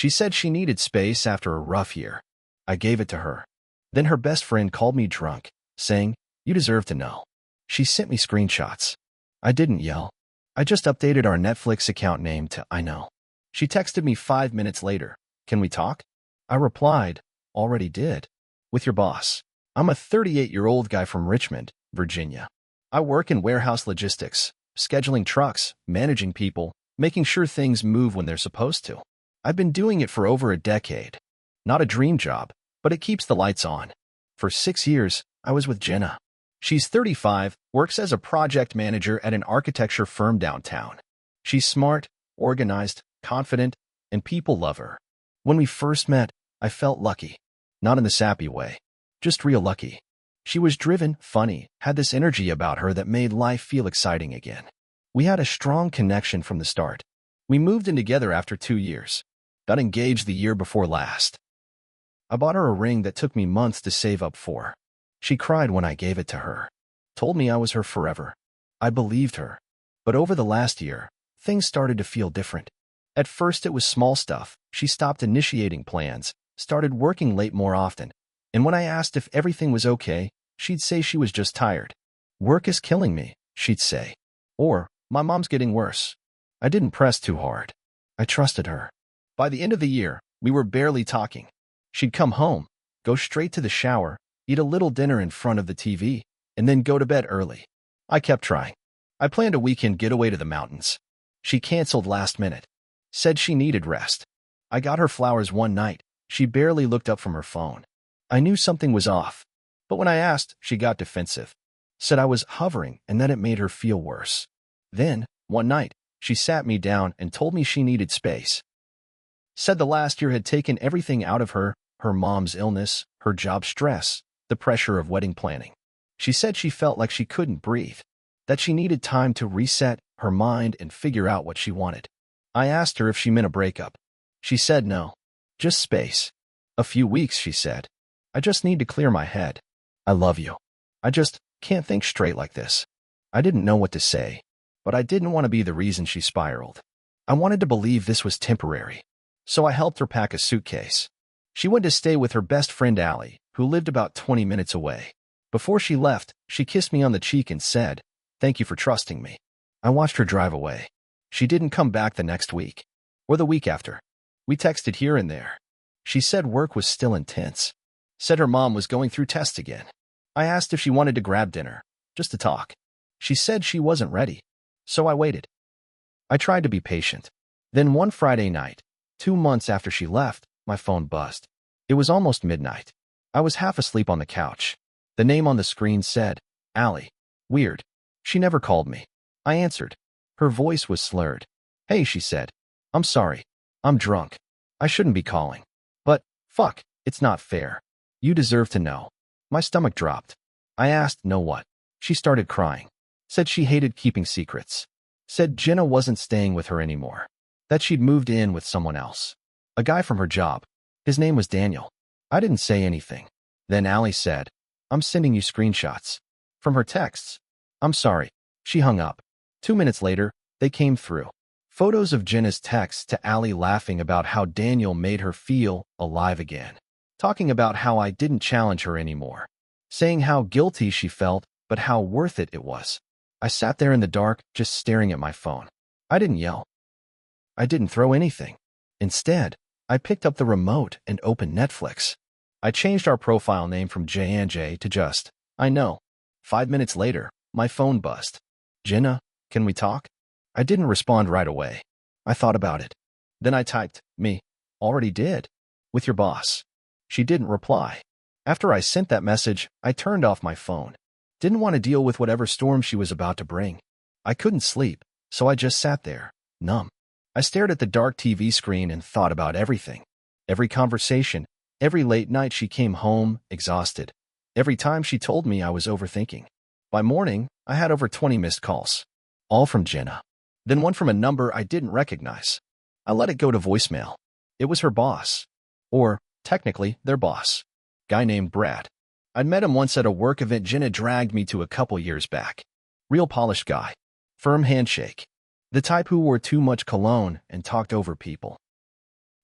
She said she needed space after a rough year. I gave it to her. Then her best friend called me drunk, saying, "You deserve to know." She sent me screenshots. I didn't yell. I just updated our Netflix account name to I know. She texted me 5 minutes later. "Can we talk?" I replied, "Already did. With your boss." I'm a 38-year-old guy from Richmond, Virginia. I work in warehouse logistics, scheduling trucks, managing people, making sure things move when they're supposed to. I've been doing it for over a decade. Not a dream job, but it keeps the lights on. For 6 years, I was with Jenna. She's 35, works as a project manager at an architecture firm downtown. She's smart, organized, confident, and people love her. When we first met, I felt lucky. Not in the sappy way, just real lucky. She was driven, funny, had this energy about her that made life feel exciting again. We had a strong connection from the start. We moved in together after 2 years. Got engaged the year before last. I bought her a ring that took me months to save up for. She cried when I gave it to her. Told me I was her forever. I believed her. But over the last year, things started to feel different. At first it was small stuff. She stopped initiating plans, started working late more often, and when I asked if everything was okay, she'd say she was just tired. "Work is killing me," she'd say. Or, "My mom's getting worse." I didn't press too hard. I trusted her. By the end of the year, we were barely talking. She'd come home, go straight to the shower, eat a little dinner in front of the TV, and then go to bed early. I kept trying. I planned a weekend getaway to the mountains. She canceled last minute. Said she needed rest. I got her flowers one night. She barely looked up from her phone. I knew something was off. But when I asked, she got defensive. Said I was hovering and that it made her feel worse. Then, one night, she sat me down and told me she needed space. Said the last year had taken everything out of her mom's illness, her job stress, the pressure of wedding planning. She said she felt like she couldn't breathe, that she needed time to reset her mind and figure out what she wanted. I asked her if she meant a breakup. She said no, just space. "A few weeks," she said. "I just need to clear my head. I love you. I just can't think straight like this." I didn't know what to say, but I didn't want to be the reason she spiraled. I wanted to believe this was temporary. So I helped her pack a suitcase. She went to stay with her best friend Allie, who lived about 20 minutes away. Before she left, she kissed me on the cheek and said, "Thank you for trusting me." I watched her drive away. She didn't come back the next week, or the week after. We texted here and there. She said work was still intense. Said her mom was going through tests again. I asked if she wanted to grab dinner, just to talk. She said she wasn't ready, so I waited. I tried to be patient. Then one Friday night, 2 months after she left, my phone buzzed. It was almost midnight. I was half asleep on the couch. The name on the screen said, Allie. Weird. She never called me. I answered. Her voice was slurred. "Hey," she said. "I'm sorry. I'm drunk. I shouldn't be calling. But, fuck, it's not fair. You deserve to know." My stomach dropped. I asked, "Know what?" She started crying. Said she hated keeping secrets. Said Jenna wasn't staying with her anymore. That she'd moved in with someone else. A guy from her job. His name was Daniel. I didn't say anything. Then Allie said, "I'm sending you screenshots." From her texts. I'm sorry. She hung up. 2 minutes later, they came through. Photos of Jenna's texts to Allie laughing about how Daniel made her feel alive again. Talking about how I didn't challenge her anymore. Saying how guilty she felt, but how worth it was. I sat there in the dark, just staring at my phone. I didn't yell. I didn't throw anything. Instead, I picked up the remote and opened Netflix. I changed our profile name from J&J to just, I know. 5 minutes later, my phone buzzed. "Jenna, can we talk?" I didn't respond right away. I thought about it. Then I typed, "Me. Already did. With your boss." She didn't reply. After I sent that message, I turned off my phone. Didn't want to deal with whatever storm she was about to bring. I couldn't sleep, so I just sat there, numb. I stared at the dark TV screen and thought about everything. Every conversation, every late night she came home, exhausted. Every time she told me I was overthinking. By morning, I had over 20 missed calls. All from Jenna. Then one from a number I didn't recognize. I let it go to voicemail. It was her boss. Or, technically, their boss. Guy named Brad. I'd met him once at a work event Jenna dragged me to a couple years back. Real polished guy. Firm handshake. The type who wore too much cologne and talked over people.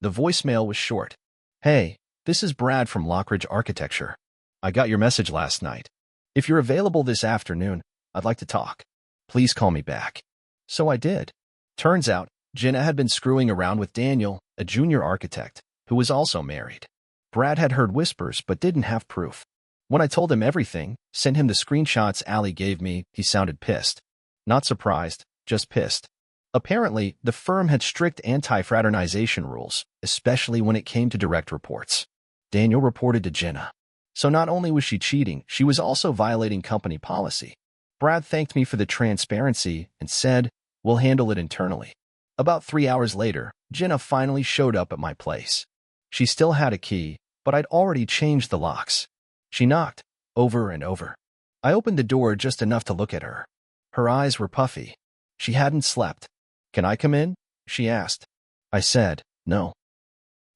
The voicemail was short. Hey, this is Brad from Lockridge Architecture. I got your message last night. If you're available this afternoon, I'd like to talk. Please call me back. So I did. Turns out, Jenna had been screwing around with Daniel, a junior architect, who was also married. Brad had heard whispers but didn't have proof. When I told him everything, sent him the screenshots Allie gave me, he sounded pissed. Not surprised, just pissed. Apparently, the firm had strict anti-fraternization rules, especially when it came to direct reports. Daniel reported to Jenna. So not only was she cheating, she was also violating company policy. Brad thanked me for the transparency and said, "We'll handle it internally." About 3 hours later, Jenna finally showed up at my place. She still had a key, but I'd already changed the locks. She knocked, over and over. I opened the door just enough to look at her. Her eyes were puffy. She hadn't slept. "Can I come in?" she asked. I said, "No."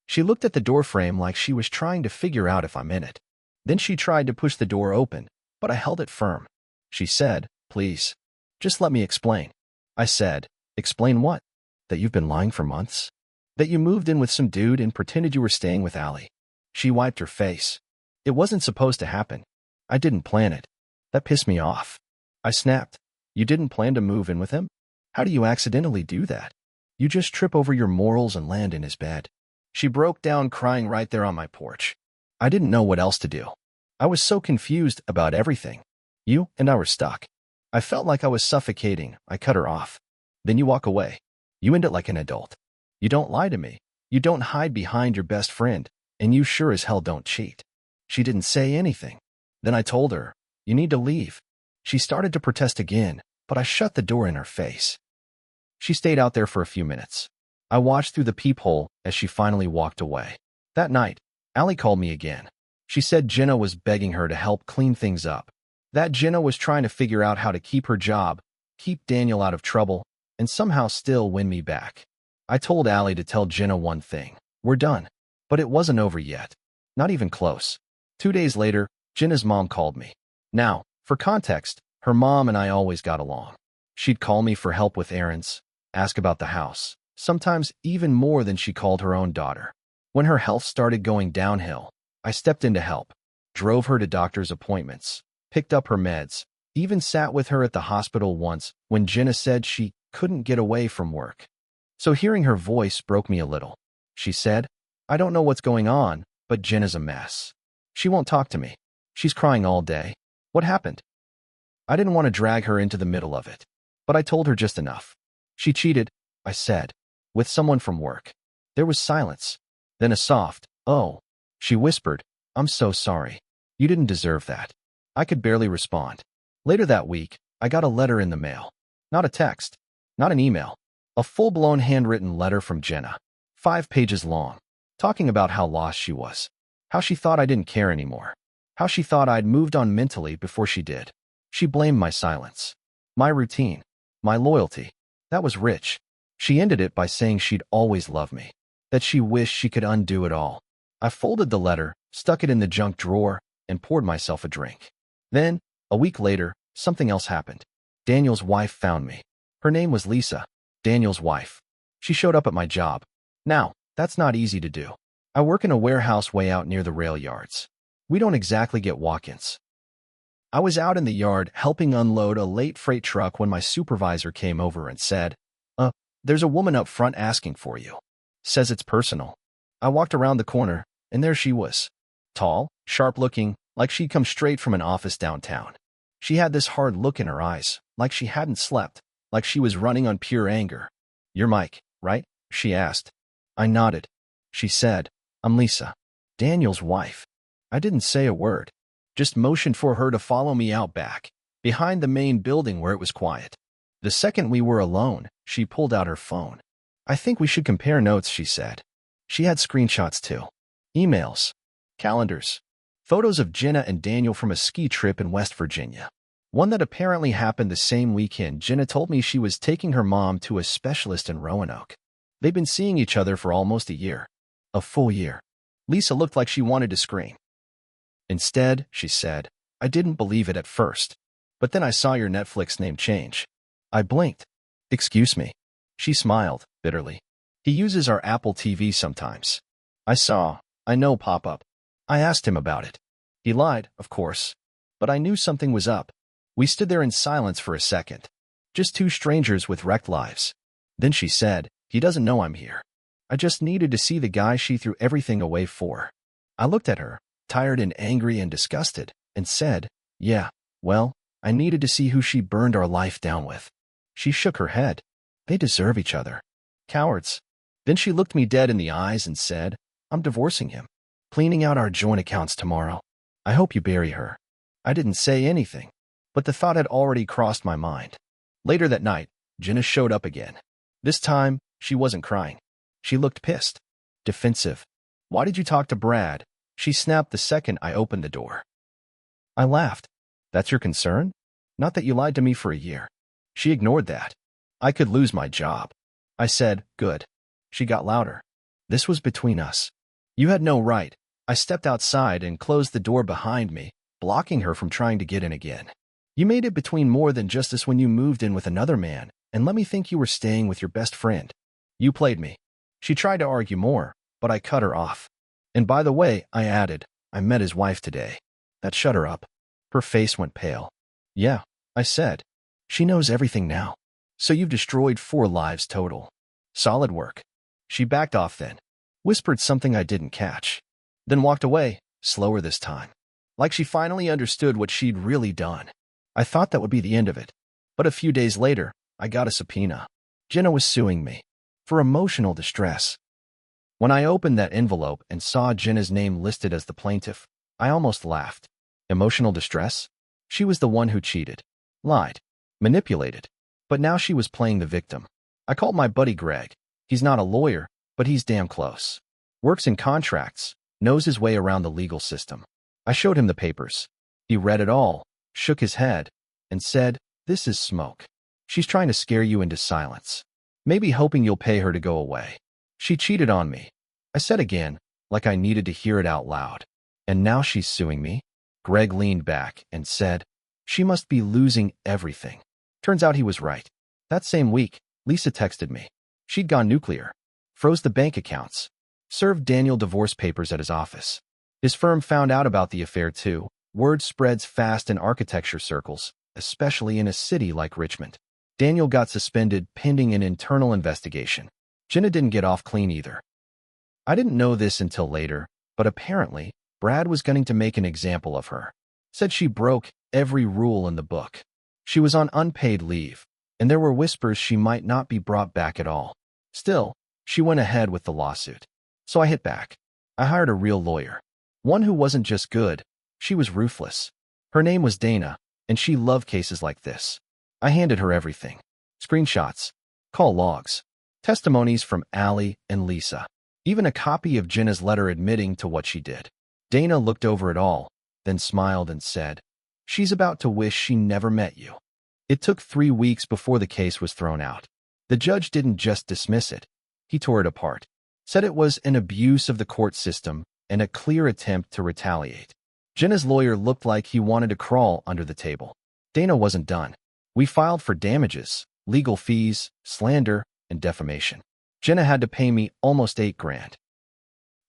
She looked at the doorframe like she was trying to figure out if I'm in it. Then she tried to push the door open, but I held it firm. She said, "Please, just let me explain." I said, "Explain what? That you've been lying for months? That you moved in with some dude and pretended you were staying with Allie?" She wiped her face. "It wasn't supposed to happen. I didn't plan it. That pissed me off." I snapped. "You didn't plan to move in with him? How do you accidentally do that? You just trip over your morals and land in his bed." She broke down crying right there on my porch. I didn't know what else to do. I was so confused about everything. You and I were stuck. I felt like I was suffocating. I cut her off. "Then you walk away. You end it like an adult. You don't lie to me. You don't hide behind your best friend. And you sure as hell don't cheat." She didn't say anything. Then I told her, "You need to leave." She started to protest again, but I shut the door in her face. She stayed out there for a few minutes. I watched through the peephole as she finally walked away. That night, Allie called me again. She said Jenna was begging her to help clean things up. That Jenna was trying to figure out how to keep her job, keep Daniel out of trouble, and somehow still win me back. I told Allie to tell Jenna one thing. We're done. But it wasn't over yet. Not even close. 2 days later, Jenna's mom called me. Now, for context, her mom and I always got along. She'd call me for help with errands, ask about the house, sometimes even more than she called her own daughter. When her health started going downhill, I stepped in to help, drove her to doctor's appointments, picked up her meds, even sat with her at the hospital once when Jenna said she couldn't get away from work. So hearing her voice broke me a little. She said, "I don't know what's going on, but Jenna's a mess. She won't talk to me. She's crying all day. What happened?" I didn't want to drag her into the middle of it, but I told her just enough. "She cheated," I said, "with someone from work." There was silence. Then a soft, "Oh." She whispered, "I'm so sorry. You didn't deserve that." I could barely respond. Later that week, I got a letter in the mail. Not a text, not an email. A full-blown handwritten letter from Jenna, 5 pages long, talking about how lost she was, how she thought I didn't care anymore, how she thought I'd moved on mentally before she did. She blamed my silence, my routine, my loyalty. That was rich. She ended it by saying she'd always love me, that she wished she could undo it all. I folded the letter, stuck it in the junk drawer, and poured myself a drink. Then, a week later, something else happened. Daniel's wife found me. Her name was Lisa, Daniel's wife. She showed up at my job. Now, that's not easy to do. I work in a warehouse way out near the rail yards. We don't exactly get walk-ins. I was out in the yard helping unload a late freight truck when my supervisor came over and said, "There's a woman up front asking for you. Says it's personal." I walked around the corner, and there she was. Tall, sharp-looking, like she'd come straight from an office downtown. She had this hard look in her eyes, like she hadn't slept, like she was running on pure anger. "You're Mike, right?" she asked. I nodded. She said, "I'm Lisa, Daniel's wife." I didn't say a word, just motioned for her to follow me out back, behind the main building where it was quiet. The second we were alone, she pulled out her phone. "I think we should compare notes," she said. She had screenshots too. Emails, calendars, photos of Jenna and Daniel from a ski trip in West Virginia. One that apparently happened the same weekend. Jenna told me she was taking her mom to a specialist in Roanoke. They'd been seeing each other for almost a year. A full year. Lisa looked like she wanted to scream. "Instead," she said, "I didn't believe it at first. But then I saw your Netflix name change." I blinked. "Excuse me." She smiled, bitterly. He uses our Apple TV sometimes. I know pop-up. I asked him about it. He lied, of course. But I knew something was up. We stood there in silence for a second. Just two strangers with wrecked lives. Then she said, he doesn't know I'm here. I just needed to see the guy she threw everything away for. I looked at her, tired and angry and disgusted, and said, yeah, well, I needed to see who she burned our life down with. She shook her head. They deserve each other. Cowards. Then she looked me dead in the eyes and said, I'm divorcing him. Cleaning out our joint accounts tomorrow. I hope you bury her. I didn't say anything, but the thought had already crossed my mind. Later that night, Jenna showed up again. This time, she wasn't crying. She looked pissed. Defensive. Why did you talk to Brad? She snapped the second I opened the door. I laughed. That's your concern? Not that you lied to me for a year. She ignored that. I could lose my job. I said, good. She got louder. This was between us. You had no right. I stepped outside and closed the door behind me, blocking her from trying to get in again. You made it between more than just us when you moved in with another man, and let me think you were staying with your best friend. You played me. She tried to argue more, but I cut her off. And by the way, I added, I met his wife today. That shut her up. Her face went pale. Yeah, I said. She knows everything now. So you've destroyed 4 lives total. Solid work. She backed off then, whispered something I didn't catch, then walked away, slower this time. Like she finally understood what she'd really done. I thought that would be the end of it. But a few days later, I got a subpoena. Jenna was suing me for emotional distress. When I opened that envelope and saw Jenna's name listed as the plaintiff, I almost laughed. Emotional distress? She was the one who cheated, lied, manipulated. But now she was playing the victim. I called my buddy Greg. He's not a lawyer, but he's damn close. Works in contracts, knows his way around the legal system. I showed him the papers. He read it all, shook his head, and said, this is smoke. She's trying to scare you into silence. Maybe hoping you'll pay her to go away. She cheated on me. I said again, like I needed to hear it out loud. And now she's suing me? Greg leaned back and said, she must be losing everything. Turns out he was right. That same week, Lisa texted me. She'd gone nuclear, froze the bank accounts, served Daniel divorce papers at his office. His firm found out about the affair too. Word spreads fast in architecture circles, especially in a city like Richmond. Daniel got suspended pending an internal investigation. Jenna didn't get off clean either. I didn't know this until later, but apparently, Brad was going to make an example of her. Said she broke every rule in the book. She was on unpaid leave, and there were whispers she might not be brought back at all. Still, she went ahead with the lawsuit. So I hit back. I hired a real lawyer. One who wasn't just good, she was ruthless. Her name was Dana, and she loved cases like this. I handed her everything. Screenshots, call logs, testimonies from Allie and Lisa, even a copy of Jenna's letter admitting to what she did. Dana looked over it all, then smiled and said, she's about to wish she never met you. It took 3 weeks before the case was thrown out. The judge didn't just dismiss it. He tore it apart, said it was an abuse of the court system and a clear attempt to retaliate. Jenna's lawyer looked like he wanted to crawl under the table. Dana wasn't done. We filed for damages, legal fees, slander, and defamation. Jenna had to pay me almost $8,000.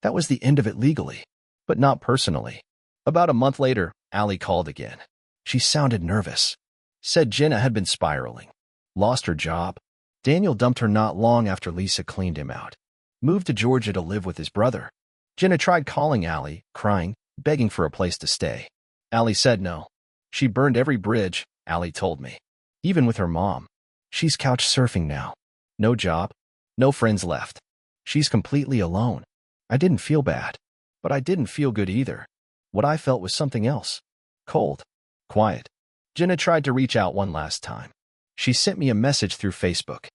That was the end of it legally, but not personally. About a month later, Allie called again. She sounded nervous. Said Jenna had been spiraling. Lost her job. Daniel dumped her not long after Lisa cleaned him out. Moved to Georgia to live with his brother. Jenna tried calling Allie, crying, begging for a place to stay. Allie said no. She burned every bridge, Allie told me. Even with her mom. She's couch surfing now. No job. No friends left. She's completely alone. I didn't feel bad. But I didn't feel good either. What I felt was something else. Cold. Quiet. Jenna tried to reach out one last time. She sent me a message through Facebook.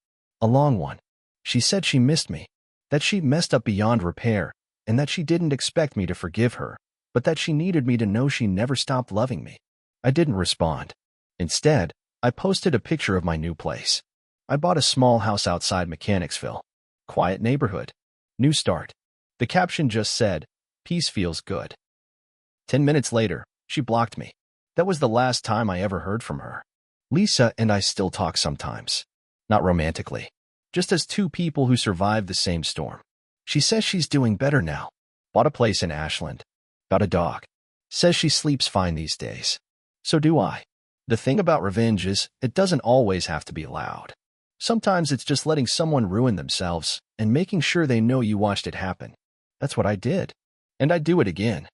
A long one. She said she missed me. That she messed up beyond repair, and that she didn't expect me to forgive her, but that she needed me to know she never stopped loving me. I didn't respond. Instead, I posted a picture of my new place. I bought a small house outside Mechanicsville. Quiet neighborhood. New start. The caption just said, peace feels good. 10 minutes later, she blocked me. That was the last time I ever heard from her. Lisa and I still talk sometimes. Not romantically, just as two people who survived the same storm. She says she's doing better now. Bought a place in Ashland. Got a dog. Says she sleeps fine these days. So do I. The thing about revenge is, it doesn't always have to be loud. Sometimes it's just letting someone ruin themselves and making sure they know you watched it happen. That's what I did. And I'd do it again.